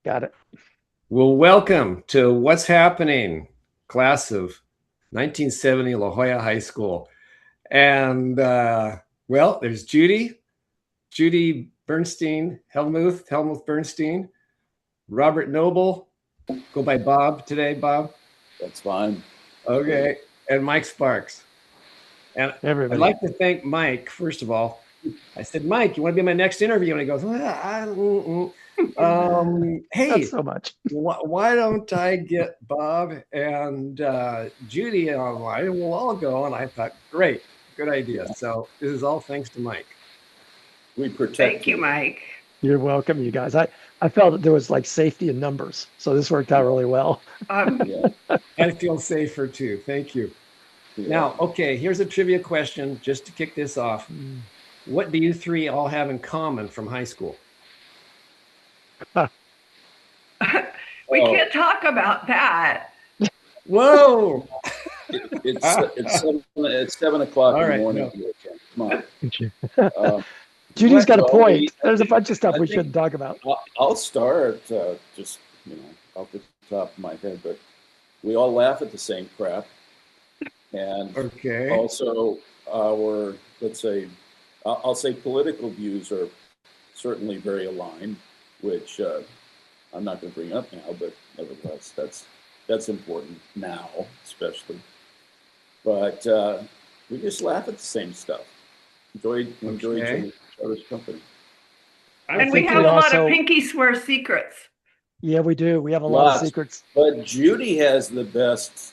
Got it. Well, welcome to What's Happening, class of 1970 La Jolla High School. And there's Judy Bernstein, Helmuth Bernstein, Robert Noble, go by Bob today, Bob. That's fine. Great. Okay. And Mike Sparks. And I'd Everybody. like to thank Mike, first of all. I said, Mike, you want to be my next interview? And he goes, That's hey, so much. why don't I get Bob and Judy online and we'll all go? And I thought, great, good idea. Yeah. So this is all thanks to Mike. We protect Thank you, him. Mike. You're welcome, you guys. I felt that there was like safety in numbers. So this worked out really well. Yeah. I feel safer too. Thank you. Yeah. Now, okay, here's a trivia question just to kick this off. What do you three all have in common from high school? We Oh, can't talk about that. Whoa. it's 7 o'clock All in the right. morning No. here, Ken. Come on. Judy's What? got a Well, point. There's a bunch of stuff I we think shouldn't talk about. I'll start just off the top of my head, but we all laugh at the same crap, and Okay. also our let's say I'll say political views are certainly very aligned, which I'm not going to bring up now, but nevertheless, that's important now, especially. But we just laugh at the same stuff. Enjoy Okay. each other's company. I And we think have we a lot of also, pinky swear secrets. yeah, we do. We have a lot of Lots, secrets. but Judy has the best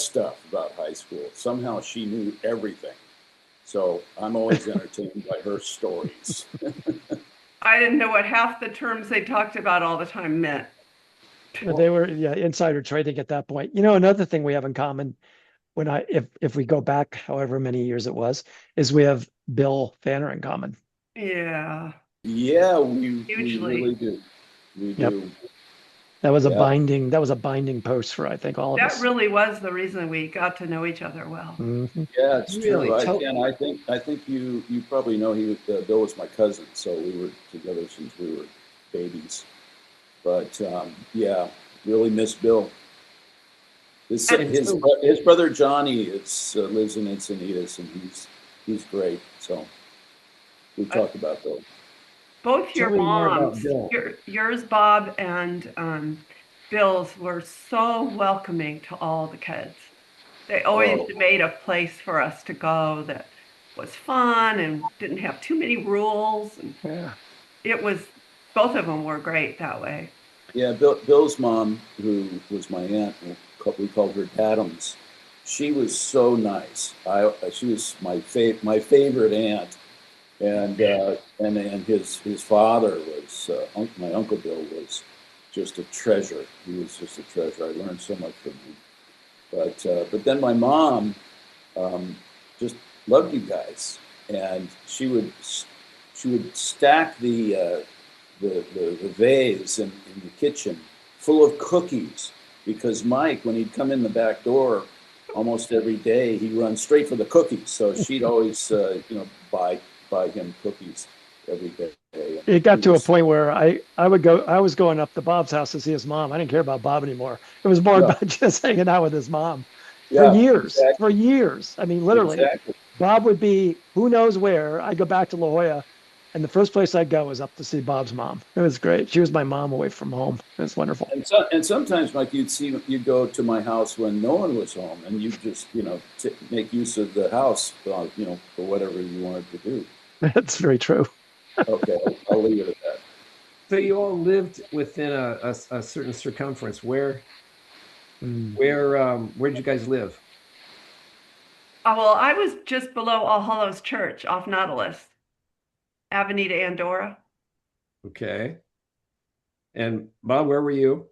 stuff about high school. Somehow she knew everything, so I'm always entertained by her stories. I didn't know what half the terms they talked about all the time meant. They were, yeah, insider trading at that point. Another thing we have in common if we go back however many years it was, is we have Bill Pfanner in common. Yeah, Yeah, we really hugely. do. We Yep. do. That Yeah. was a binding post for I think all of That us. really was the reason we got to know each other well. Yeah, it's Really? true. I think you probably know Bill was my cousin, so we were together since we were babies. But yeah, really miss Bill. His And his So, his brother Johnny lives in Encinitas, and he's great. So we've uh, talked about Bill. both tell your me more moms, about Bill. yours, Bob, and Bill's, were so welcoming to all the kids. They always Oh made a place for us to go that was fun and didn't have too many rules. And Yeah. it was, both of them were great that way. yeah, Bill's mom, who was my aunt, we called her Adams. She was so nice. She was my favorite aunt, and his father was my uncle Bill was just a treasure. He was just a treasure. I learned so much from him. But then my mom just loved you guys, and she would stack the vase in the kitchen full of cookies because Mike, when he'd come in the back door almost every day, he'd run straight for the cookies. So she'd always buy him cookies every day. And It he got to a was point where I was going up to Bob's house to see his mom. I didn't care about Bob anymore. It was more no, about just hanging out with his mom for yeah, years. For exactly, years. I mean, literally, exactly. Bob would be who knows where. I'd go back to La Jolla, and the first place I'd go was up to see Bob's mom. It was great. She was my mom away from home. It was wonderful. And sometimes, Mike, you'd go to my house when no one was home, and you just make use of the house, for whatever you wanted to do. That's very true. Okay, I'll leave it at that. So you all lived within a certain circumference. Mm. Where did you guys live? Well, I was just below All Hallows Church off Nautilus, Avenida Andorra. Okay. And Bob, where were you?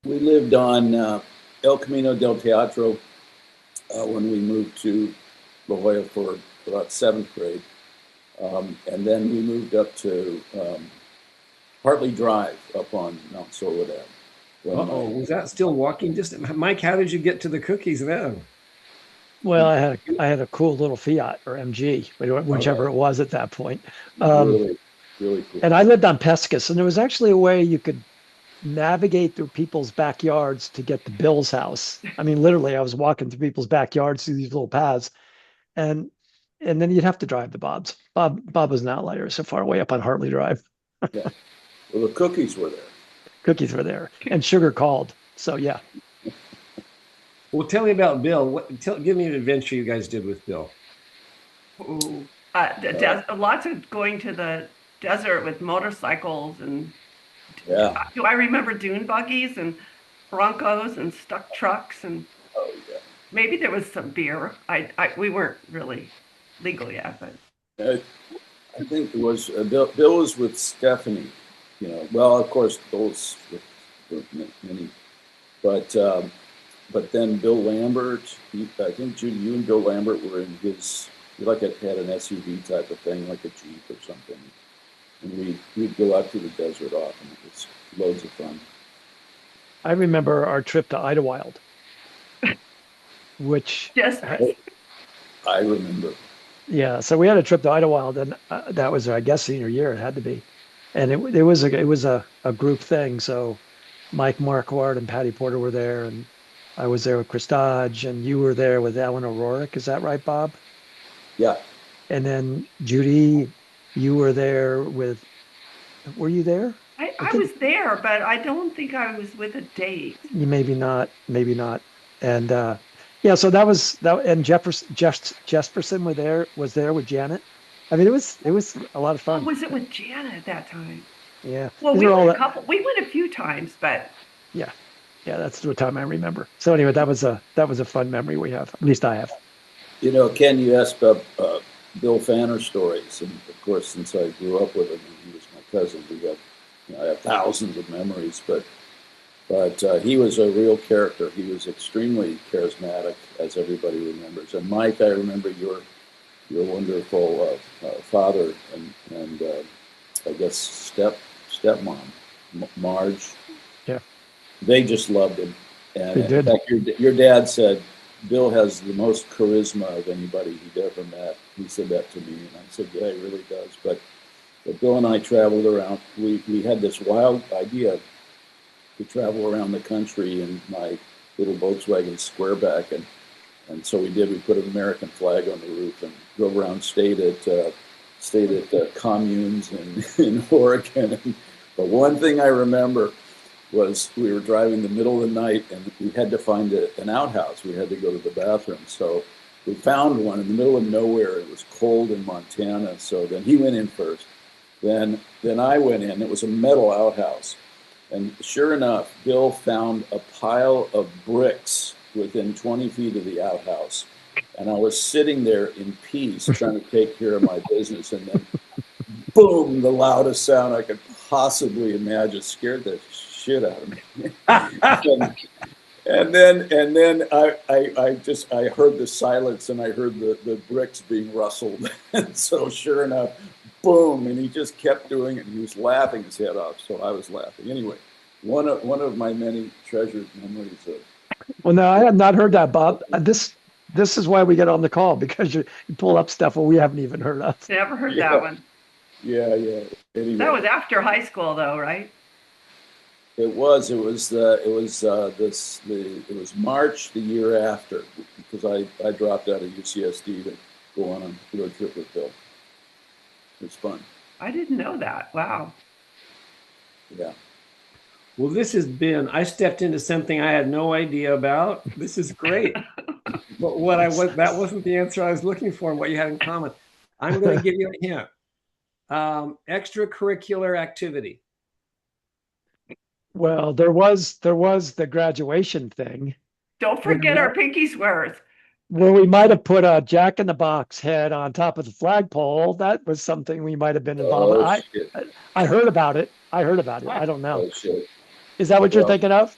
We lived on El Camino del Teatro when we moved to La Jolla for about seventh grade, and then we moved up to Hartley Drive up on Mount Soledad. When Uh-oh, my was that still walking distance? Mike, how did you get to the cookies then? Well, I had a cool little Fiat or MG, whichever Okay, it was at that point. Um, really, really cool. And I lived on Pescus, and there was actually a way you could navigate through people's backyards to get to Bill's house. I mean, literally, I was walking through people's backyards through these little paths, and and then you'd have to drive to Bob's. Bob was an outlier, so far away up on Hartley Drive. Yeah. Well, the cookies were there. Cookies were there, and sugar called. So yeah. Well, tell me about Bill. Give me an adventure you guys did with Bill. Ooh. Lots of going to the desert with motorcycles, and Yeah. do I remember dune buggies and Broncos and stuck trucks, and Oh yeah. maybe there was some beer. We weren't really legal yet, but I think it was Bill was with Stephanie. You know, well, of course, Bill's with many, but then Bill Lambert. I think Judy, you and Bill Lambert were in his. Like it had an SUV type of thing, like a Jeep or something, and we'd go out to the desert often. It was loads of fun. I remember our trip to Idlewild, which just I remember. yeah. So we had a trip to Idlewild, and that was, I guess, senior year. It had to be, and it was a group thing. So Mike Marquardt and Patty Porter were there, and I was there with Chris Dodge, and you were there with Alan O'Rourke. Is that right, Bob? Yeah. And then Judy, you were there with. Were you there? I was there, but I don't think I was with a date. You maybe not, maybe not. And yeah, so that was that. And Jesperson was there with Janet. I mean, it was a lot of Oh, fun. was it with Janet at that time? Yeah. Well, These we are all went we went a few times, but yeah, yeah. That's the time I remember. So anyway, that was a fun memory we have. At least I have. You know, Ken, you asked about Bill Pfanner stories, and of course, since I grew up with him and he was my cousin, I have thousands of memories. But he was a real character. He was extremely charismatic, as everybody remembers. And Mike, I remember your wonderful father and I guess stepmom, Marge. Yeah, They just loved him. And they in did. fact, your dad said Bill has the most charisma of anybody he'd ever met. He said that to me, and I said, yeah, he really does. But Bill and I traveled around. We had this wild idea to travel around the country in my little Volkswagen Squareback, and so we did. We put an American flag on the roof and drove around, stayed at communes in Oregon. But one thing I remember was we were driving the middle of the night and we had to find an outhouse. We had to go to the bathroom. So we found one in the middle of nowhere. It was cold in Montana. So then he went in first. Then I went in. It was a metal outhouse. And sure enough, Bill found a pile of bricks within 20 feet of the outhouse. And I was sitting there in peace trying to take care of my business. And then boom, the loudest sound I could possibly imagine, scared the shit out of me. and then I heard the silence and I heard the bricks being rustled. And so sure enough, boom, and he just kept doing it and he was laughing his head off. So I was laughing. Anyway, one of my many treasured memories of. Well, no, I have not heard that, Bob. This is why we get on the call, because you pull up stuff we haven't even heard of. Never heard that one. Yeah. Anyway. That was after high school, though, right? It was March the year after, because I dropped out of UCSD to go on a road trip with Bill. It was fun. I didn't know that. Wow. Yeah. Well, I stepped into something I had no idea about. This is great. But that wasn't the answer I was looking for and what you had in common. I'm going to give you a hint. Extracurricular activity. Well, there was the graduation thing. Don't forget our pinky swears. Where we might have put a Jack in the Box head on top of the flagpole. That was something we might have been involved in. I heard about it. I don't know. Oh, shit. Is that what you're thinking of?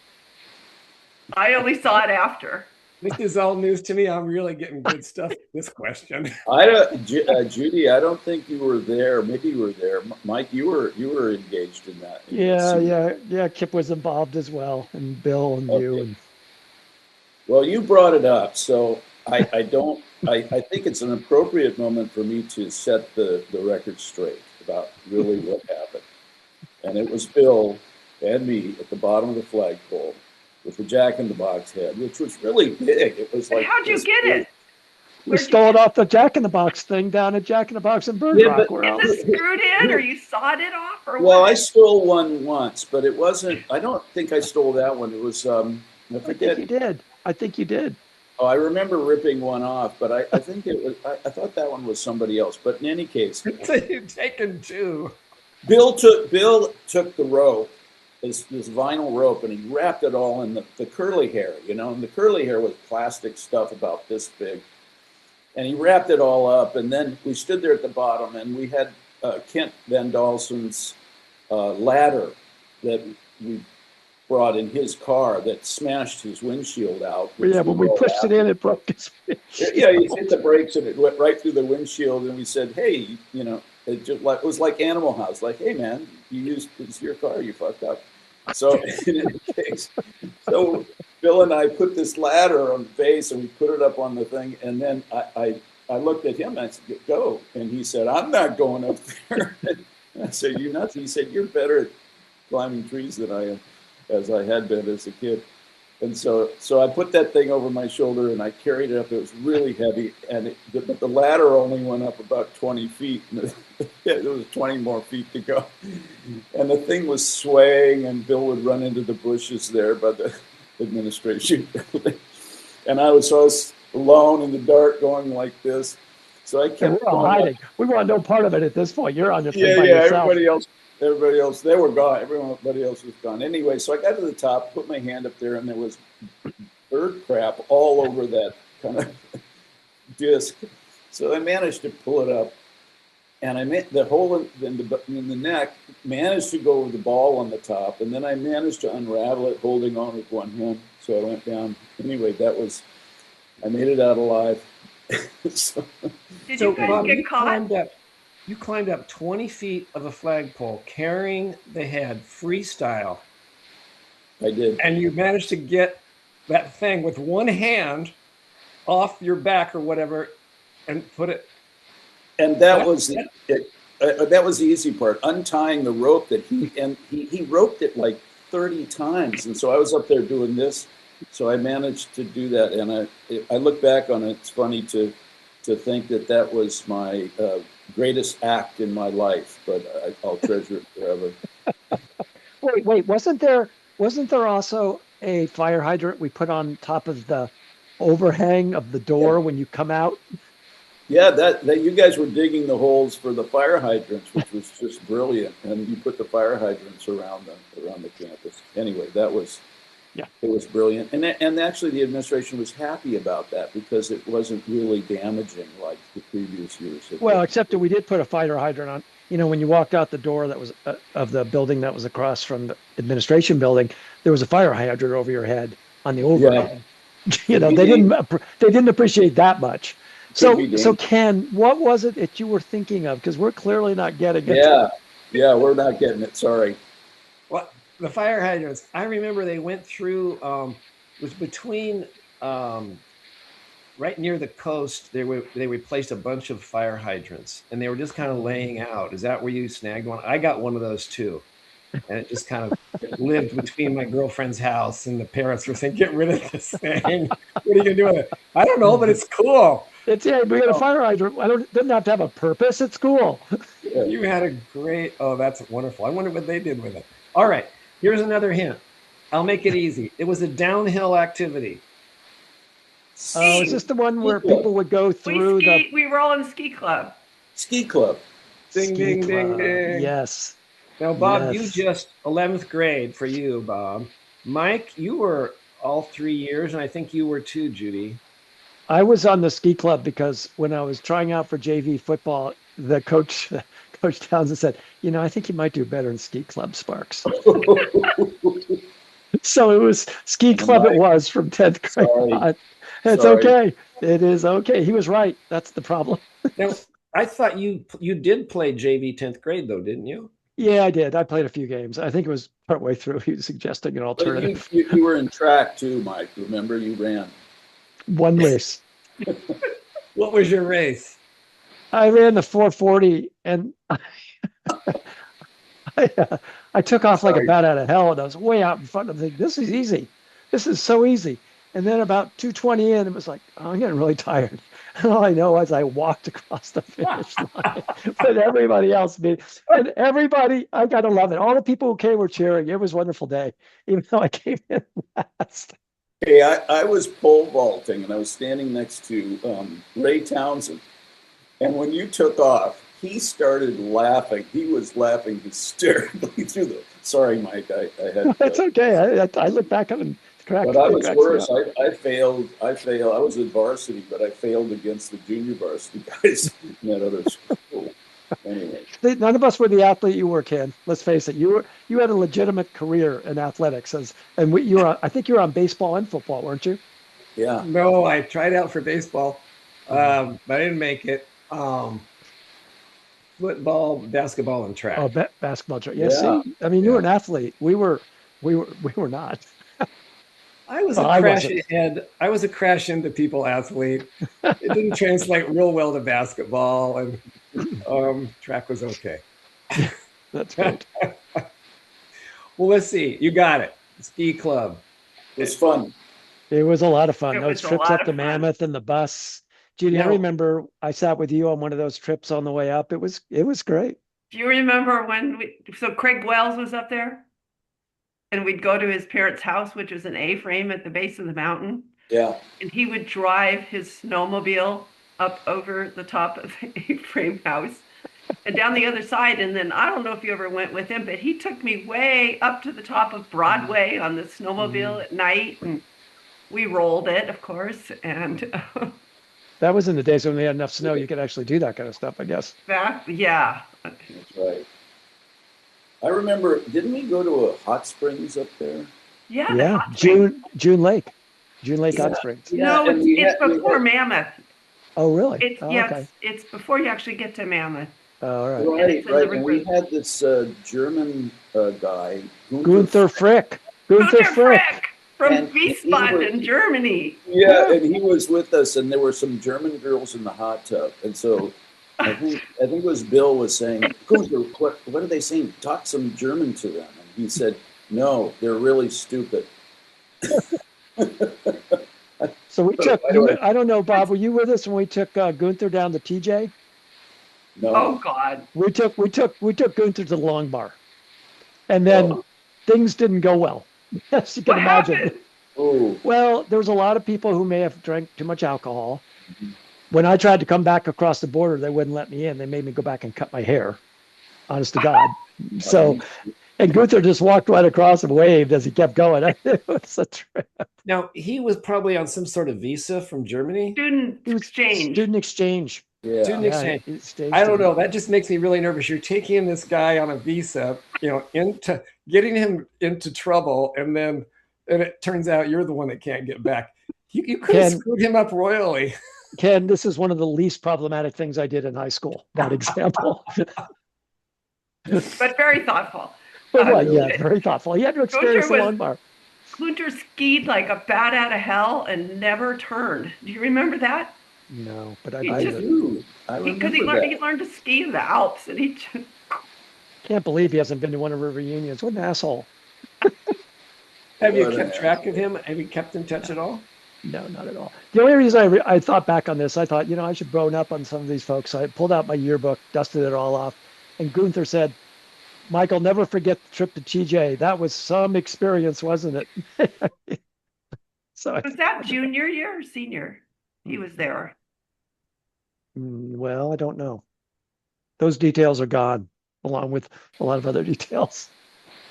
I only saw it after. This is all news to me. I'm really getting good stuff with this question. Judy, I don't think you were there. Maybe you were there. Mike, you were engaged in that. Yeah. Kip was involved as well, and Bill and you. And... Well, you brought it up, so I think it's an appropriate moment for me to set the record straight. about really what happened. And it was Bill and me at the bottom of the flagpole with the Jack in the Box head, which was really big. It was And like how'd you this get big. it? We Where'd you stole it get off the Jack in the Box thing down at Jack in the Box in Bird Yeah, Rock. but Where Is else? it screwed in, or you sawed it off, or well, I what? stole one once, but it wasn't. I don't think I stole that one. It was. I I think forget. you did. I think you did. Oh, I remember ripping one off, but I think it was. I thought that one was somebody else. But in any case, So you've taken two. Bill took the rope, this vinyl rope, and he wrapped it all in the curly hair, and the curly hair was plastic stuff about this big. And he wrapped it all up, and then we stood there at the bottom, and we had Kent Van Dalsen's ladder that we brought in his car that smashed his windshield out. Yeah, when we pushed it in, it broke his windshield. Yeah, he hit the brakes and it went right through the windshield. And we said, "Hey, it was like Animal House. Like, hey, man, it's your car. You fucked up." So in any case, so Bill and I put this ladder on the base and we put it up on the thing. And then I looked at him and I said, "Go." And he said, "I'm not going up there." And I said, "You nuts?" He said, "You're better at climbing trees than I am, as I had been as a kid." And so I put that thing over my shoulder and I carried it up. It was really heavy, and the ladder only went up about 20 feet. And there was 20 more feet to go. And the thing was swaying, and Bill would run into the bushes there by the administration building. And I was alone in the dark going like this. So I kept And we're all going up. hiding. We want no part of it at this point. You're on your thing Yeah, by yeah. yourself. Everybody else, they were gone. Everybody else was gone. Anyway, so I got to the top, put my hand up there, and there was bird crap all over that kind of disc. So I managed to pull it up, and I made the hole in the neck, managed to go over the ball on the top, and then I managed to unravel it, holding on with one hand. So I went down. Anyway, I made it out alive. So, Did So you guys Bob, get caught? you climbed up 20 feet of a flagpole carrying the head freestyle, I did. and you managed to get that thing with one hand off your back or whatever and put it. And that was the easy part, untying the rope that he roped it like 30 times. And so I was up there doing this. So I managed to do that. And I look back on it. It's funny to think that was my greatest act in my life, but I'll treasure it forever. Wait, wasn't there also a fire hydrant we put on top of the overhang of the door when you come out? Yeah, that you guys were digging the holes for the fire hydrants, which was just brilliant. And you put the fire hydrants around the campus. Anyway, it was brilliant. And actually the administration was happy about that because it wasn't really damaging like the previous years. Well, except that we did put a fire hydrant on. When you walked out the door that was of the building that was across from the administration building, there was a fire hydrant over your head on the overhang. They didn't appreciate that much. So Ken, what was it that you were thinking of? Because we're clearly not getting it. Yeah, we're not getting it. Sorry. Well, the fire hydrants, I remember they went through, it was between, right near the coast, they replaced a bunch of fire hydrants, and they were just kind of laying out. Is that where you snagged one? I got one of those too. And it just kind of lived between my girlfriend's house, and the parents were saying, "Get rid of this thing. What are you gonna do with it?" I don't know, but it's cool. We got a fire hydrant. It doesn't have to have a purpose. It's cool. You had a great. Oh, that's wonderful. I wonder what they did with it. All right, here's another hint. I'll make it easy. It was a downhill activity. Oh, is this the one where people would go through We roll in ski club. Ski club. Ding, ding, ding, ding. Yes. Now, Bob, you just 11th grade for you, Bob. Mike, you were all 3 years, and I think you were too, Judy. I was on the ski club because when I was trying out for JV football, the coach Townsend said, I think you might do better in ski club, Sparks. So it was ski club. It was from 10th grade. Sorry. It's okay. It is okay. He was right. That's the problem. Now, I thought you did play JV 10th grade, though, didn't you? Yeah, I did. I played a few games. I think it was partway through. He was suggesting an alternative. You were in track too, Mike. Remember, you ran. One race. What was your race? I ran the 440, and I took off like a Sorry. bat out of hell, and I was way out in front. I'm thinking, this is easy. This is so easy. And then about 220 in, it was like, oh, I'm getting really tired. And all I know was I walked across the finish line with everybody else. And everybody, I got to love it. All the people who came were cheering. It was a wonderful day, even though I came in last. Hey, I was pole vaulting and I was standing next to Ray Townsend. And when you took off, he started laughing. He was laughing hysterically through the. Sorry, Mike. I had. That's okay. I look back up and But I it was cracks me worse. up. I failed. I failed. I was in varsity, but I failed against the junior varsity guys in that other school. Anyway, None of us were the athlete you were, Ken. Let's face it. You had a legitimate career in athletics, you were. I think you were on baseball and football, weren't you? yeah. No, I tried out for baseball, but I didn't make it. Football, basketball, and Oh, track. basketball. Yeah. Yeah. See, I mean, you were Yeah. an athlete. We were not. I was Well, a I crash wasn't. ahead. I was a crash into people athlete. It didn't translate real well to basketball, and track was okay. That's Well, great. let's see. You got it. Ski club. It was fun. It was a lot of fun. It Those was a trips lot up of to fun. Mammoth and the bus. Judy, I Now, remember I sat with you on one of those trips on the way up. It was great. Do you remember when so Craig Wells was up there and we'd go to his parents' house, which was an A-frame at the base of the mountain, Yeah. and he would drive his snowmobile up over the top of the A-frame house and down the other side. And then I don't know if you ever went with him, but he took me way up to the top of Broadway on the snowmobile at night, and we rolled it, of course. And That was in the days when we had enough snow you could actually do that kind of stuff, I guess. yeah, That's right. I remember. Didn't we go to a hot springs up there? yeah, the Yeah. hot springs. June Lake Yeah. Hot Springs. Yeah. No, And we it's had. We before had. Mammoth. Oh, really? It's Oh, yeah, okay. it's before you actually get to Mammoth, Oh, all right. and it's Right. in the Right. And we river. had this German guy, Gunther Frick. Gunther Gunter Frick. Frick from and he was. Wiesbaden, Germany. Yeah, and he was with us, and there were some German girls in the hot tub, and so I think it was Bill was saying, "Gunther, what are they saying? Talk some German to them." And he said, "No, they're really stupid." So we took Why do you. I don't know, Bob. Were you with us when we took Gunther down to TJ? Oh No. God, We took Gunther to the Long Bar, and then Oh, things didn't go well. Yes, you can what imagine. happened? oh, Well, there was a lot of people who may have drank too much alcohol. When I tried to come back across the border, they wouldn't let me in. They made me go back and cut my hair. Honest to God. So, and Gunther just walked right across and waved as he kept going. It was a trip. now he was probably on some sort of visa from Germany. Student It was exchange. student exchange. Student yeah. Yeah, exchange. it staged I don't him. know. That just makes me really nervous. You're taking this guy on a visa, into getting him into trouble, and it turns out you're the one that can't get back. You could have Ken, screwed him up royally. Ken, this is one of the least problematic things I did in high school. That example. But very thoughtful. Well, Really? yeah, very thoughtful. He had to experience the was Long Bar. Gunter skied like a bat out of hell and never turned. Do you remember that? No, but I He I believe just it. do. I because remember he that. learned to ski in the Alps, and he just, Can't believe he hasn't been to one of her reunions. What an asshole. Have you What an kept track of asshole. him? Have you kept in touch at all? No, not at all. The only reason I thought back on this, I thought, I should bone up on some of these folks. So I pulled out my yearbook, dusted it all off, and Gunther said, Michael, never forget the trip to TJ. That was some experience, wasn't it? So I was think that about junior year or senior? He was there. well, I don't know. Those details are gone, along with a lot of other details.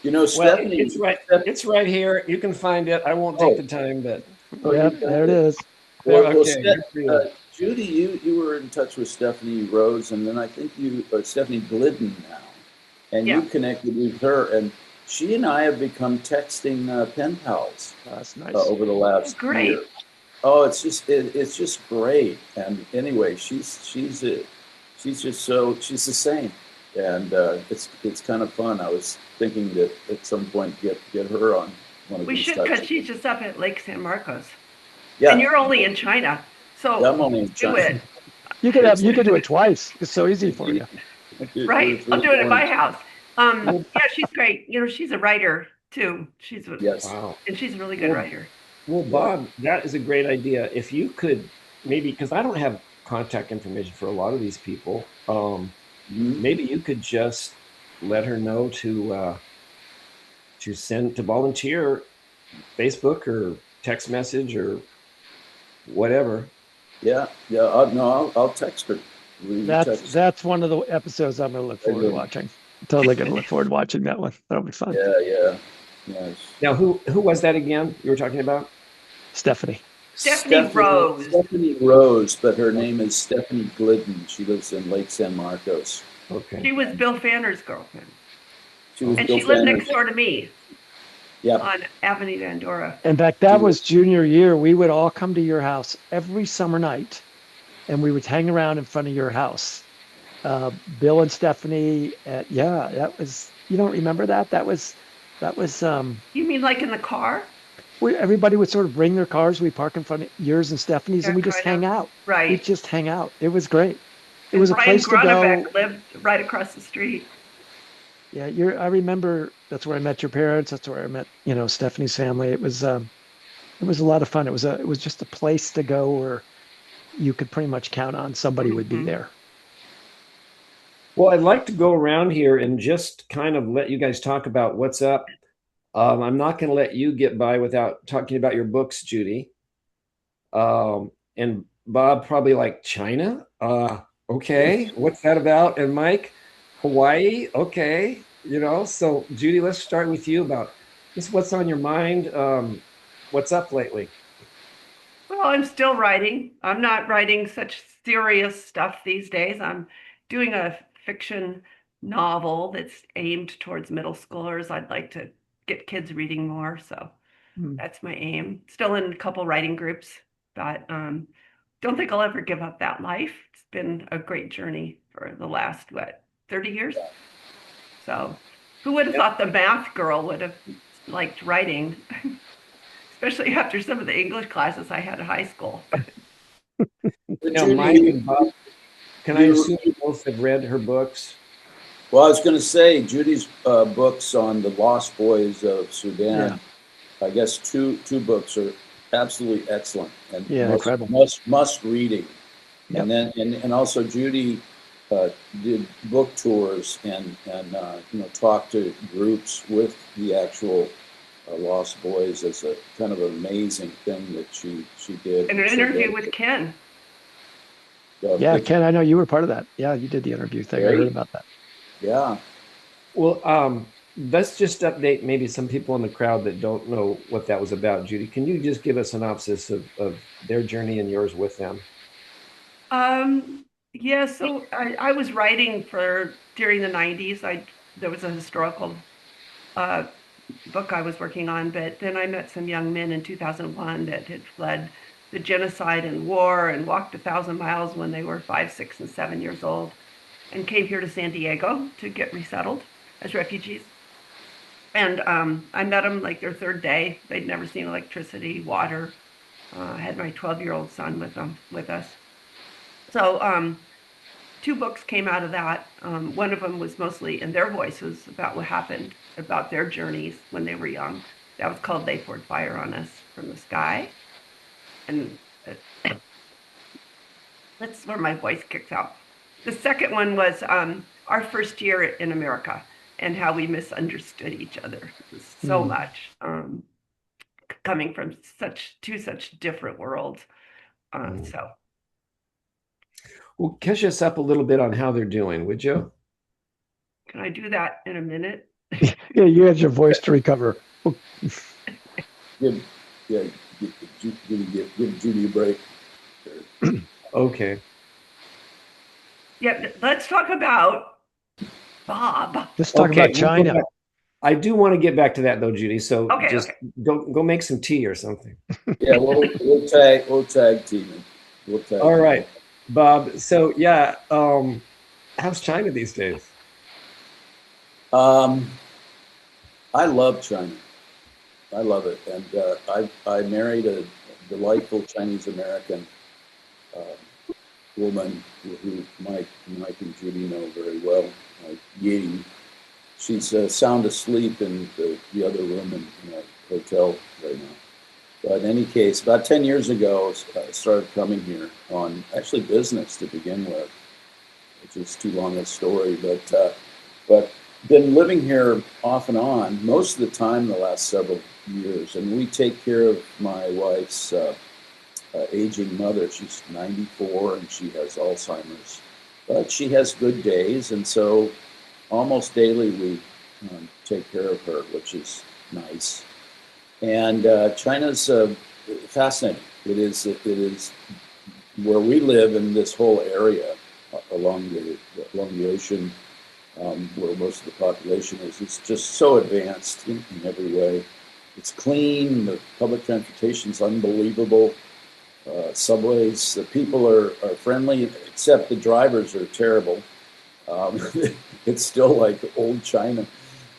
Well, Stephanie. it's right. It's right here. You can find it. I won't take the time, but Oh, you Yep, got there it is. Well, okay. Good for you. Judy, you were in touch with Stephanie Rose, and then I think Stephanie Glidden now, and Yeah. you connected with her, and she and I have become texting pen pals That's nice. over the last Great. year. Oh, it's just great. And anyway, she's the same, and it's kind of fun. I was thinking that at some point get her on one of We these should, types because of she's just up at Lake San Marcos, yeah. and you're only in China, so I'm only in do China. it. You could do it twice. It's so easy for you. Right. I'll do it at my house. Yeah, she's great. She's a writer too. Yes. Wow. And she's a really good writer. Well, Bob, that is a great idea. If you could maybe, because I don't have contact information for a lot of these people, Mhm. maybe you could just let her know to send to volunteer Facebook or text message or whatever. Yeah. Yeah. I'll text her. We text. That's one of the episodes I'm going to look forward to Regular. watching. Totally going to look forward to watching that one. That'll be fun. Yeah. Yeah. Yes. Now, who was that again? You were talking about? Stephanie. Stephanie Rose. Stephanie Rose, but her name is Stephanie Glidden. She lives in Lake San Marcos. Okay. She was Bill Pfanner's girlfriend. She was And Bill she lived Pfanner's- next door to me Yeah. on Avenida Andorra. In fact, that was junior year. We would all come to your house every summer night and we would hang around in front of your house. Bill and Stephanie, yeah, you don't remember that? That was, You mean like in the car? everybody would sort of bring their cars. We park in front of yours and Stephanie's Yeah, and we just kind hang of. out. Right. We'd just hang out. It was great. It And was a Brian place to go. Gruneweg lived right across the street. Yeah, I remember that's where I met your parents. That's where I met, Stephanie's family. It was a lot of fun. It was just a place to go where you could pretty much count on somebody would be Mhm. there. Well, I'd like to go around here and just kind of let you guys talk about what's up. I'm not going to let you get by without talking about your books, Judy. And Bob, probably like China. Okay, what's that about? And Mike, Hawaii. Okay, So Judy, let's start with you about just what's on your mind. What's up lately? Well, I'm still writing. I'm not writing such serious stuff these days. I'm doing a fiction novel that's aimed towards middle schoolers. I'd like to get kids reading more, so Hmm. that's my aim. Still in a couple writing groups, but don't think I'll ever give up that life. It's been a great journey for the last, 30 years? So who would have thought the math girl would have liked writing? Especially after some of the English classes I had at high school. Now, Judy, Mike and Bob, can I you- assume you both have read her books? Well, I was going to say Judy's books on the Lost Boys of Sudan. I guess two books are absolutely excellent and Incredible. must reading. Yep. And then and also Judy did book tours and talked to groups with the actual Lost Boys. As a kind of amazing thing that she did. And an interview with Ken. Yeah, Ken, I know you were part of that. Yeah, you did the interview thing. I heard about that. Yeah. Well, let's just update maybe some people in the crowd that don't know what that was about. Judy, can you just give a synopsis of their journey and yours with them? Yeah, so I was writing during the 90s. There was a historical book I was working on, but then I met some young men in 2001 that had fled the genocide and war and walked 1,000 miles when they were 5, 6, and 7 years old and came here to San Diego to get resettled as refugees. And I met them like their third day. They'd never seen electricity, water. I had my 12-year-old son with us. So 2 books came out of that. One of them was mostly in their voices about what happened, about their journeys when they were young. That was called They Poured Fire on Us from the Sky. And that's where my voice kicks out. The second one was our first year in America and how we misunderstood each other so much, coming from such different worlds. So. Well, catch us up a little bit on how they're doing, would you? Can I do that in a minute? Yeah, you had your voice to recover. Give Judy a break. Okay. Yeah, let's talk about Bob. Let's talk about we'll go China. back. I do want to get back to that though, Judy. So Okay, go make some tea or something. Yeah, we'll tag team. All right, Bob. So yeah, how's China these days? I love China. I love it, and I married a delightful Chinese American woman who Mike and Judy know very well, Yee. She's sound asleep in the other room in a hotel right now. But in any case, about 10 years ago, I started coming here on actually business to begin with, which is too long a story. But been living here off and on most of the time the last several years. And we take care of my wife's aging mother. She's 94 and she has Alzheimer's. But she has good days. And so almost daily we take care of her, which is nice. And China's fascinating. It is where we live in this whole area along the ocean, where most of the population is. It's just so advanced in every way. It's clean. The public transportation's unbelievable. Subways. The people are friendly, except the drivers are terrible. It's still like old China.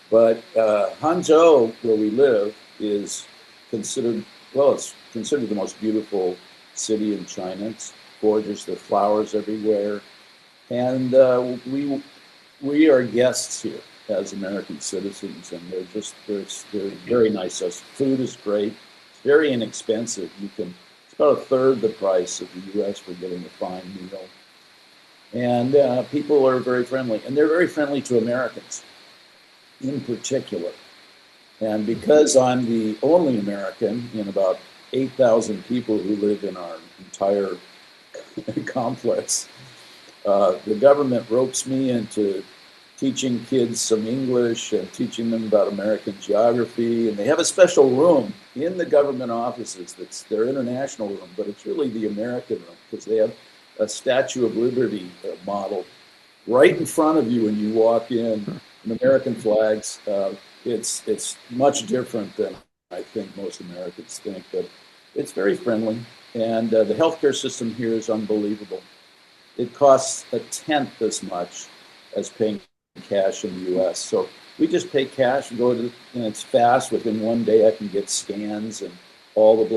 But Hanzhou, where we live, is considered, well, it's considered the most beautiful city in China. It's gorgeous. There are flowers everywhere. And we are guests here as American citizens, and they're very nice. Food is great. It's very inexpensive. It's about a third the price of the U.S. for getting a fine meal. And people are very friendly, and they're very friendly to Americans in particular. And because I'm the only American in about 8,000 people who live in our entire complex, the government ropes me into teaching kids some English and teaching them about American geography. And they have a special room in the government offices that's their international room, but it's really the American room because they have a Statue of Liberty model right in front of you when you walk in, and American flags. It's much different than I think most Americans think, but it's very friendly. And the healthcare system here is unbelievable. It costs a tenth as much as paying cash in the U.S. So we just pay cash and and it's fast. Within one day, I can get scans and all the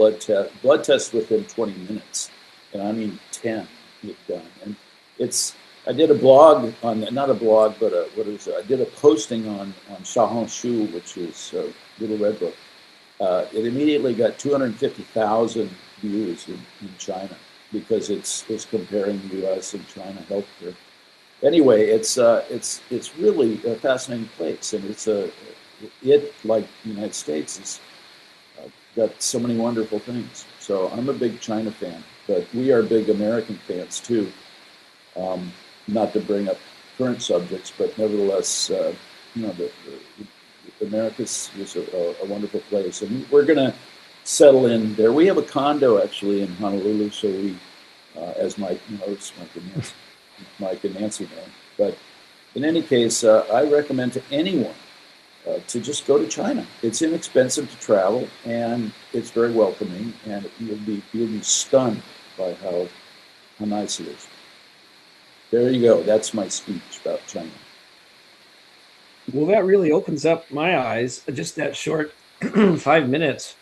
blood tests within 20 minutes. And I mean 10 get done. And I did a blog not a blog, but I did a posting on Xiaohongshu, which is a Little Red Book. It immediately got 250,000 views in China because it's comparing the U.S. and China healthcare. Anyway, it's really a fascinating place, and it like the United States has got so many wonderful things. So I'm a big China fan, but we are big American fans too. Not to bring up current subjects, but nevertheless, America's is a wonderful place, and we're going to settle in there. We have a condo actually in Honolulu, so we, as Mike knows, Mike and Nancy know. But in any case, I recommend to anyone to just go to China. It's inexpensive to travel, and it's very welcoming, and you'll be stunned by how nice it is. There you go. That's my speech about China. Well, that really opens up my eyes. Just that short 5 minutes.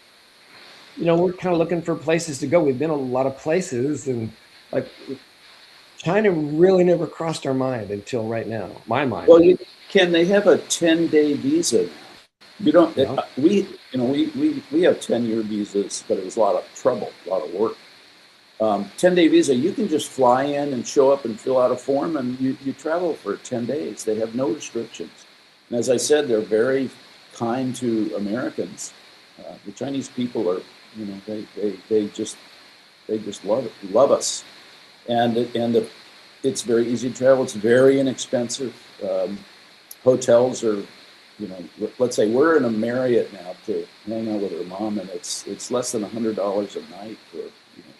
We're kind of looking for places to go. We've been a lot of places, and like China really never crossed our mind until right now. My mind. Well, they have a 10-day visa now. You don't. No. We have 10-year visas, but it was a lot of trouble, a lot of work. 10-day visa, you can just fly in and show up and fill out a form, and you travel for 10 days. They have no restrictions. And as I said, they're very kind to Americans. The Chinese people are, they just love us. And it's very easy to travel. It's very inexpensive. Hotels are, let's say we're in a Marriott now to hang out with her mom, and it's less than $100 a night for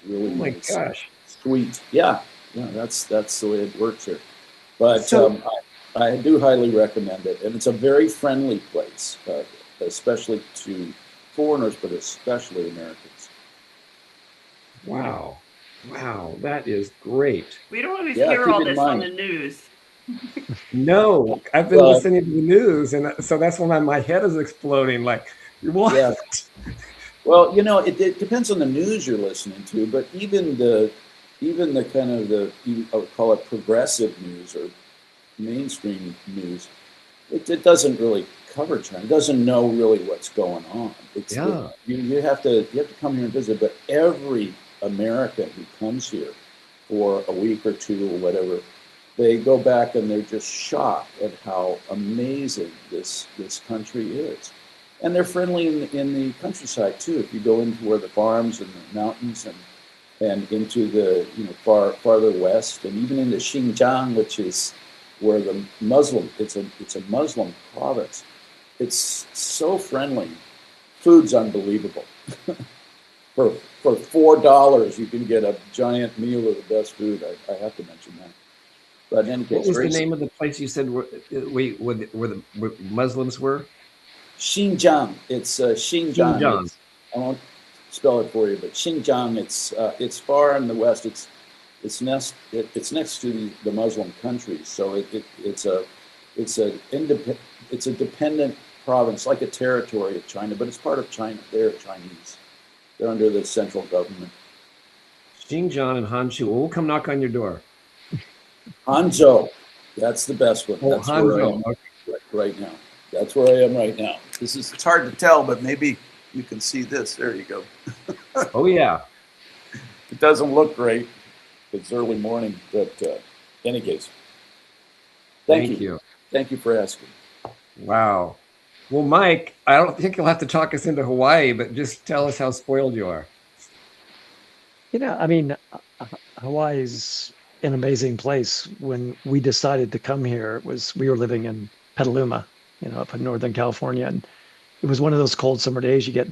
really nice, gosh, sweet. Yeah, that's the way it works here. But I do highly recommend it, and it's a very friendly place, especially to foreigners, but especially Americans. Wow, that is great. We don't always hear all this on the news. No, I've been listening to the news, and so that's when my head is exploding. Like, what? Yeah. Well, it depends on the news you're listening to, but even the even the kind of I would call it progressive news or mainstream news, it doesn't really cover China. It doesn't know really what's going on. Yeah. You have to come here and visit. But every American who comes here for a week or two or whatever, they go back and they're just shocked at how amazing this country is. And they're friendly in the countryside too. If you go into where the farms and the mountains and into the farther west and even into Xinjiang, which is where the Muslim it's a Muslim province. It's so friendly. Food's unbelievable. For $4, you can get a giant meal of the best food. I have to mention that. But in any What case, was the name of the place you said where the Muslims were? Xinjiang. It's Xinjiang. Xinjiang. I won't spell it for you, but Xinjiang. It's far in the west. It's next to the Muslim countries. So it's a dependent province, like a territory of China, but it's part of China. They're Chinese. They're under the central government. Xinjiang and Hanzhou. Well, we'll come knock on your door. Hanzhou. That's the best one. Oh, That's where I Hanzhou. am Okay. right now. That's where I am right now. It's hard to tell, but maybe you can see this. There you go. Oh, yeah. It doesn't look great. It's early morning, but in any case, thank you. Thank you for asking. Wow. Well, Mike, I don't think you'll have to talk us into Hawaii, but just tell us how spoiled you are. I mean, Hawaii is an amazing place. When we decided to come here, we were living in Petaluma, up in Northern California, and it was one of those cold summer days you get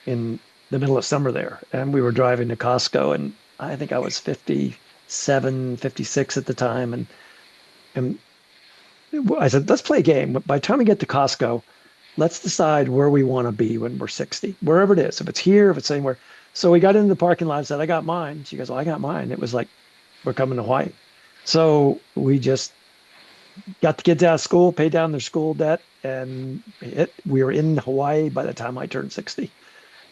in the middle of summer there. And we were driving to Costco, and I think I was 57, 56 at the time, and I said, let's play a game. By the time we get to Costco, let's decide where we want to be when we're 60, wherever it is. If it's here, if it's anywhere. So we got into the parking lot and said, I got mine. She goes, well, I got mine. It was like, we're coming to Hawaii. So we just got the kids out of school, paid down their school debt, and we were in Hawaii by the time I turned 60,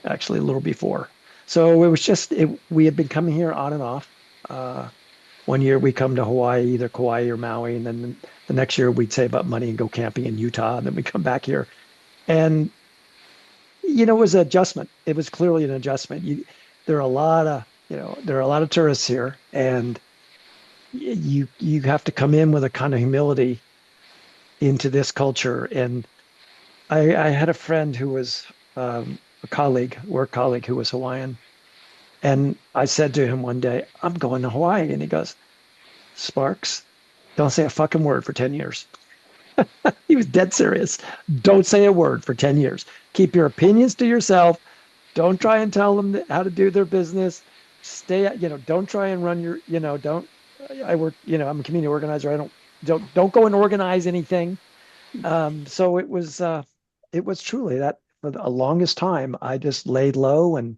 actually a little before. So it was we had been coming here on and off. Uh, one year we come to Hawaii, either Kauai or Maui, and then the next year we'd save up money and go camping in Utah, and then we come back here. And it was an adjustment. It was clearly an adjustment. There are a lot of, there are a lot of tourists here, and you have to come in with a kind of humility into this culture. And I had a friend who was a colleague, work colleague, who was Hawaiian, and I said to him one day, "I'm going to Hawaii," and he goes, "Sparks, don't say a fucking word for 10 years." He was dead serious. Don't say a word for 10 years. Keep your opinions to yourself. Don't try and tell them how to do their business. Don't try and run don't, I work, I'm a community organizer. Don't go and organize anything. So it was truly that for the longest time, I just laid low, and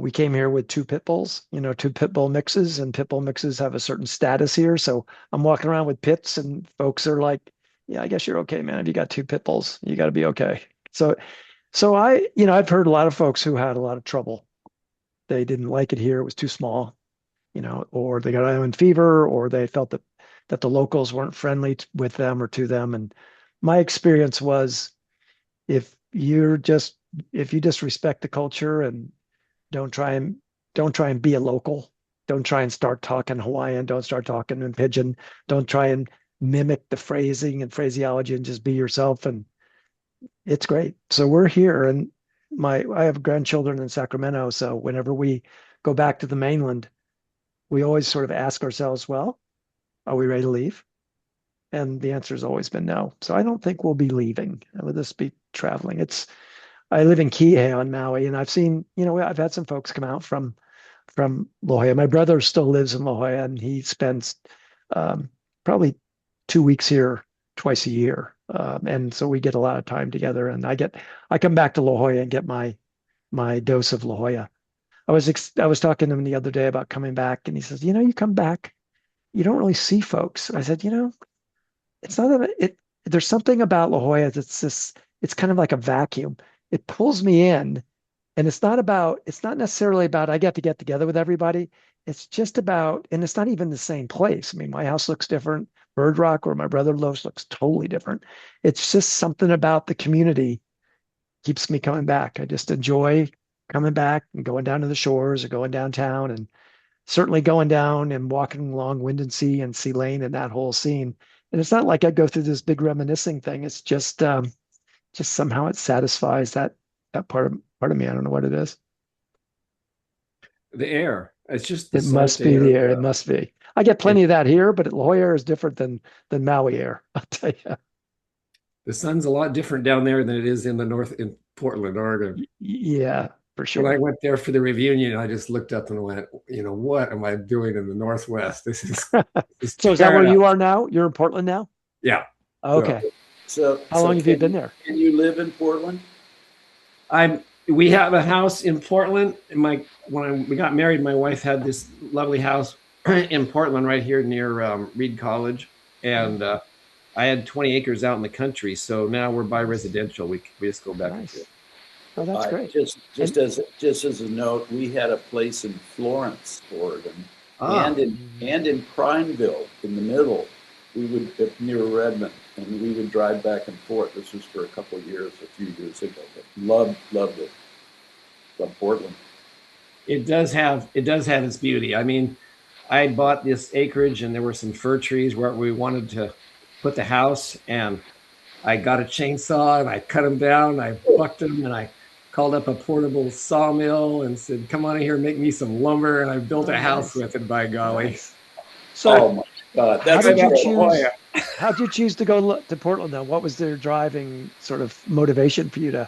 we came here with two pit bulls, two pit bull mixes, and pit bull mixes have a certain status here. So I'm walking around with pits, and folks are like, "Yeah, I guess you're okay, man. If you got two pit bulls, you got to be okay." So I've heard a lot of folks who had a lot of trouble. They didn't like it here; it was too small, or they got island fever, or they felt that the locals weren't friendly with them or to them. And my experience was, if if you just respect the culture and don't try and don't try and be a local. Don't try and start talking Hawaiian. Don't start talking in pidgin. Don't try and mimic the phrasing and phraseology, and just be yourself. And it's great. So we're here, and I have grandchildren in Sacramento. So whenever we go back to the mainland, we always sort of ask ourselves, well, are we ready to leave? And the answer has always been no. So I don't think we'll be leaving. We'll just be traveling. I live in Kihei on Maui, and I've had some folks come out from La Jolla. My brother still lives in La Jolla, and he spends probably 2 weeks here twice a year, and so we get a lot of time together. And I come back to La Jolla and get my dose of La Jolla. I was talking to him the other day about coming back, and he says, you come back, you don't really see folks. I said, it's not that there's something about La Jolla that's it's kind of like a vacuum. It pulls me in, and it's not necessarily about I get to get together with everybody. it's just about, and it's not even the same place. I mean, my house looks different. Bird Rock, where my brother lives, looks totally different. It's just something about the community keeps me coming back. I just enjoy coming back and going down to the shores or going downtown, and certainly going down and walking along Windansea and Sea Lane and that whole scene. And it's not like I go through this big reminiscing thing. It's just somehow it satisfies that part of me. I don't know what it is. The air. It's just the It salt must be air. the air. It must be. I get plenty of that here, but La Jolla air is different than Maui air. I'll tell you. The sun's a lot different down there than it is in the north in Portland, Oregon. Yeah, for When I sure. went there for the reunion, I just looked up and went, what am I doing in the Northwest? This is So is that where you paradise. are now? You're in Portland now? Yeah. So Okay. So, How long have you been there? can you live in Portland? we have a house in Portland. We got married, my wife had this lovely house in Portland right here near Reed College. And I had 20 acres out in the country. So now we're by residential. We just go back and Nice. forth. Oh, that's great. Just as a note, we had a place in Florence, Oregon, Ah, and in Prineville, in the middle. We would near Redmond, and we would drive back and forth. This was for a couple of years, a few years ago. But loved it. Loved Portland. it does have its beauty. I mean, I bought this acreage and there were some fir trees where we wanted to put the house, and I got a chainsaw and I cut them down. I bucked them and I called up a portable sawmill and said, "Come on in here, make me some lumber." And I built a house Nice. with it. By golly! Nice. So Oh my God, how that's did you incredible. choose? How did you choose to go to Portland then? What was their driving sort of motivation for you to,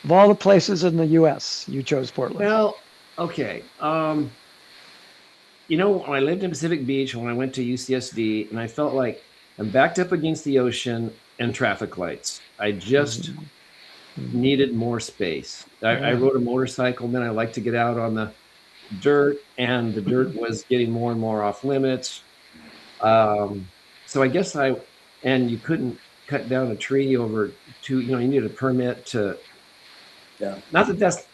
of all the places in the U.S., you chose Portland? Well, okay. When I lived in Pacific Beach, when I went to UCSD, and I felt like I'm backed up against the ocean and traffic lights. I just Mhm. Mhm. needed more space. I Yeah. rode a motorcycle, then I like to get out on the dirt, and the dirt was getting more and more off limits. Um, so I guess and you couldn't cut down a tree over you needed a permit to, Yeah, not that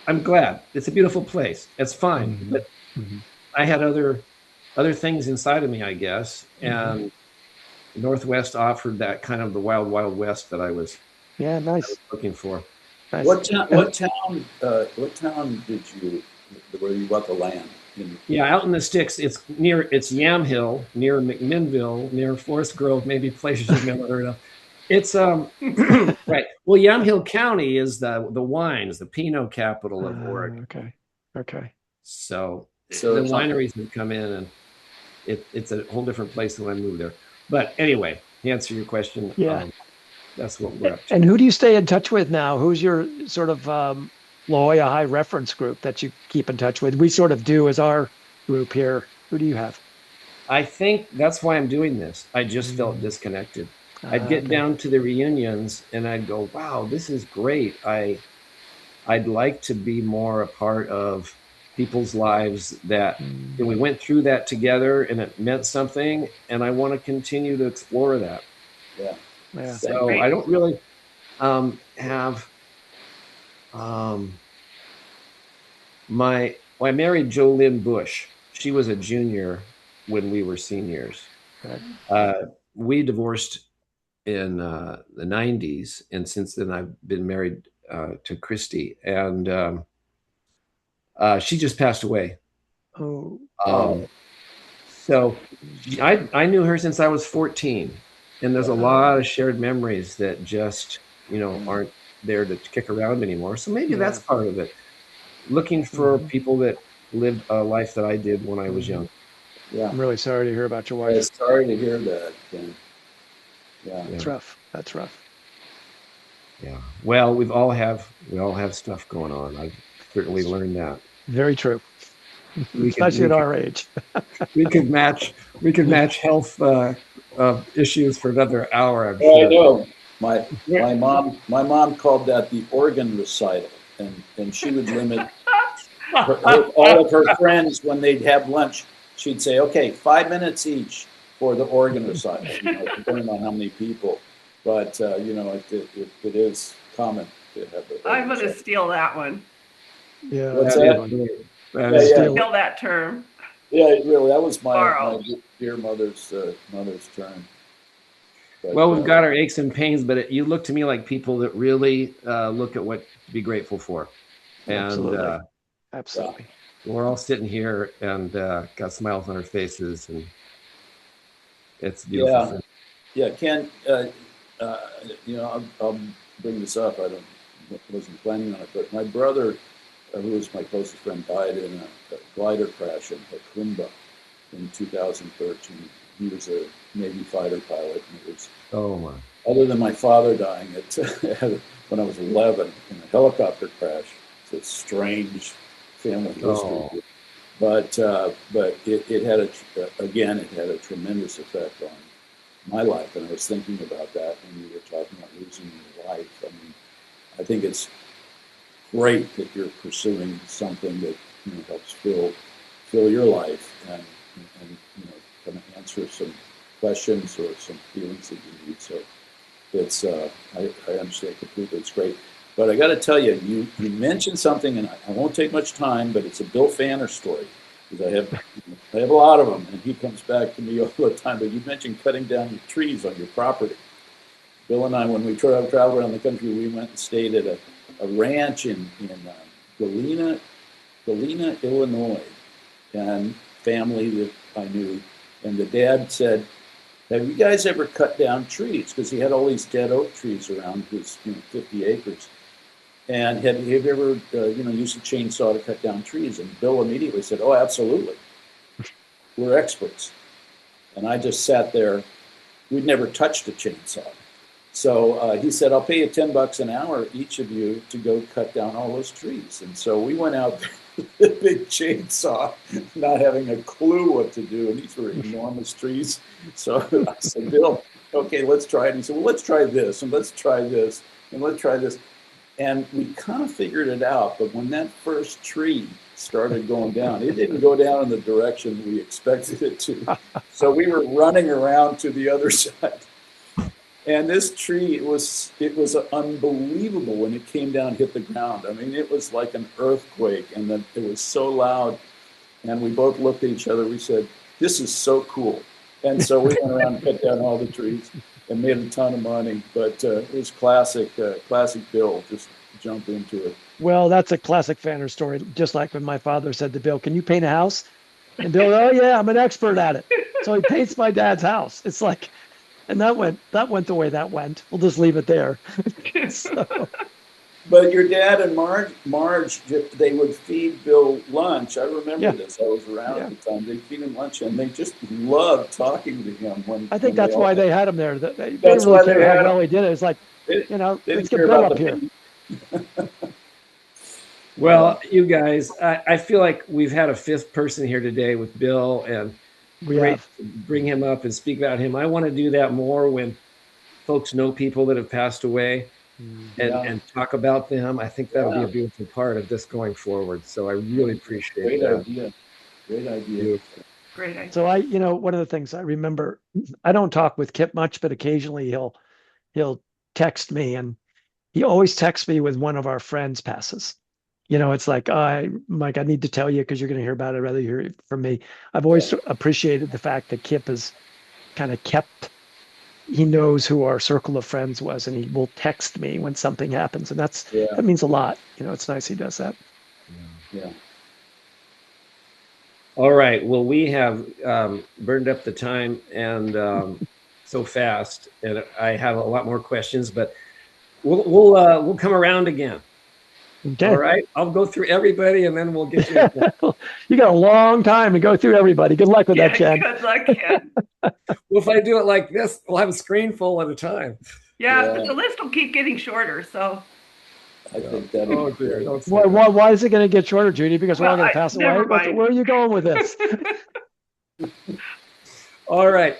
I'm glad. It's a beautiful place. It's fine. Mhm. But Mhm. I had other things inside of me, I guess. Mhm. And Northwest offered that kind of the wild, wild west that Yeah, I was nice. looking for. Nice. And what town did you where you bought the land in? Yeah, out in the sticks, it's Yam Hill, near McMinnville, near Forest Grove, maybe places you've never heard of. It's right. Well, Yam Hill County is the wines, the Pinot capital of Oregon. okay. Okay. So So the wineries have come in, and it's a whole different place than when I moved there. But anyway, to answer your question, Yeah. that's what we're up to. And who do you stay in touch with now? Who's your sort of La Jolla High reference group that you keep in touch with? We sort of do as our group here. Who do you have? I think that's why I'm doing this. I just felt Mm. disconnected. I'd get Okay. down to the reunions and I'd go, "Wow, this is great. I'd like to be more a part of people's lives that Mm. we went through that together and it meant something, and I want to continue to explore that." yeah, Yeah. So I Great. don't really have um, I married Jolynn Bush. She was a junior when we were seniors. Right. Uh, we divorced in the 90s, and since then I've been married to Christy, and she just passed away. Oh. Um, so I knew her since I was 14, and there's a lot of shared memories that just aren't there to kick around anymore. So maybe Yeah. that's part of it. Looking for Mhm. people that lived a life that I did when I was young. yeah. I'm really sorry to hear about your wife. Sorry to hear that, Ken. Yeah. That's Yeah, rough. That's rough. yeah. Well, we all have stuff going on. I've certainly learned that. Very true. We could Especially we at could our age. we could match health issues for another hour, I'm Oh, I sure. know. My mom called that the organ recital, and she would limit all of her friends when they'd have lunch. She'd say, "Okay, 5 minutes each for the organ recital," depending on how many people. But it is common to have the I'm organ going to recital. steal that one. Yeah, What's that's a good that? one. That Yeah, is yeah. Steal it. Steal that term. Yeah, really, that was my Borrow. dear mother's turn. But, Well, we've got our aches and pains, but you look to me like people that really look at what to be grateful for. And Absolutely. Absolutely. we're all sitting here and got smiles on our faces, and it's a beautiful yeah, thing. yeah, Ken, I'll bring this up. Wasn't planning on it, but my brother, who was my closest friend, died in a glider crash in Hakumba in 2013. He was a Navy fighter pilot, and it was, Oh my. other than my father dying when I was 11 in a helicopter crash. It's a strange family history. Oh. But it had it had a tremendous effect on my life, and I was thinking about that when you were talking about losing your life. I mean, I think it's great that you're pursuing something that helps fill your life and kind of answer some questions or some feelings that you need. So it's I understand completely. It's great. But I got to tell you, you mentioned something, and I won't take much time, but it's a Bill Pfanner story, because I have a lot of them, and he comes back to me all the time. But you mentioned cutting down your trees on your property. Bill and I, when we traveled around the country, we went and stayed at a ranch in Galena, Illinois, and family that I knew. And the dad said, "Have you guys ever cut down trees?" Because he had all these dead oak trees around his 50 acres. And have you ever used a chainsaw to cut down trees? And Bill immediately said, "Oh, absolutely. We're experts." And I just sat there. We'd never touched a chainsaw. So he said, "I'll pay you $10 an hour, each of you, to go cut down all those trees." And so we went out there with a big chainsaw, not having a clue what to do. And these were enormous trees. So I said, "Bill, okay, let's try it." And he said, "Well, let's try this, and let's try this, and let's try this." And we kind of figured it out. But when that first tree started going down, it didn't go down in the direction we expected it to. So we were running around to the other side. And this tree, it was unbelievable when it came down and hit the ground. I mean, it was like an earthquake, and then it was so loud. And we both looked at each other. We said, "This is so cool." And so we went around and cut down all the trees and made a ton of money. But it was classic Bill, just jump into it. Well, that's a classic Pfanner story. Just like when my father said to Bill, "Can you paint a house?" And Bill, "Oh yeah, I'm an expert at it." So he paints my dad's house. It's like, and that went the way that went. We'll just leave it there. So, But your dad and Marge, they would feed Bill lunch. I remember this. I was around at the time. They'd feed him lunch, and they just loved talking to him. I think that's why they had him there. They didn't That's really why care they how had well him. he did it. It's like, They let's didn't get care Bill about up here. Well, you guys, I feel like we've had a fifth person here today with Bill, and We great have. to bring him up and speak about him. I want to do that more when folks know people that have passed away and talk about them. I think that'll be a beautiful part of this going forward. So I really appreciate Great that. idea. Great idea. Beautiful. Great idea. So one of the things I remember, I don't talk with Kip much, but occasionally he'll text me, and he always texts me with one of our friends passes. It's like, Mike, I need to tell you because you're going to hear about it. I'd rather hear it from me. I've always appreciated the fact that Kip has kind of he knows who our circle of friends was, and he will text me when something happens. And that means a lot. It's nice he does that. Yeah. All right. Well, we have burned up the time and so fast, and I have a lot more questions, but we'll come around again. Okay. All right. I'll go through everybody, and then we'll get you. You got a long time to go through everybody. Good luck with that, Chad. Good luck, Ken. Well, if I do it like this, we'll have a screen full at a time. But the list will keep getting shorter. So I think that. Oh dear. Don't say Why is it going to get shorter, Judy? Because we're all going to pass away. never mind. Where are you going with this? All right.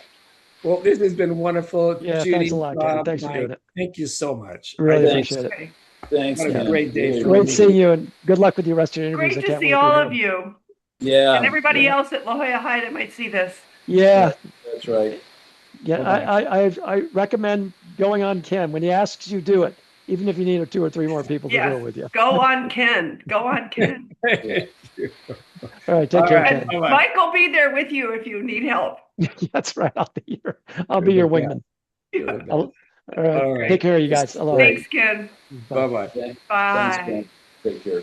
Well, this has been wonderful. Yeah, Judy, thanks a lot, Ken. Thanks for doing it. Thank you so much. Really Thanks. appreciate it. okay. Thanks. What a Ken. great day for Great me. seeing you, and good luck with your rest of your interviews. Great I to can't see wait all hear of them. you Yeah. and everybody else at La Jolla High that might see this. Yeah, That's right. yeah. I recommend going on Ken when he asks you, do it, even if you need 2 or 3 more people to do it with you. Go on, Ken. Go on, Ken. Thank you. All All right. Take All care, right. Ken. Bye-bye. Mike will be there with you if you need help. That's right. I'll be your wingman. You're the best. All right. All right. Take care, you guys. Aloha. Thanks, Ken. Bye-bye. Thanks, Bye. Ken. Take care.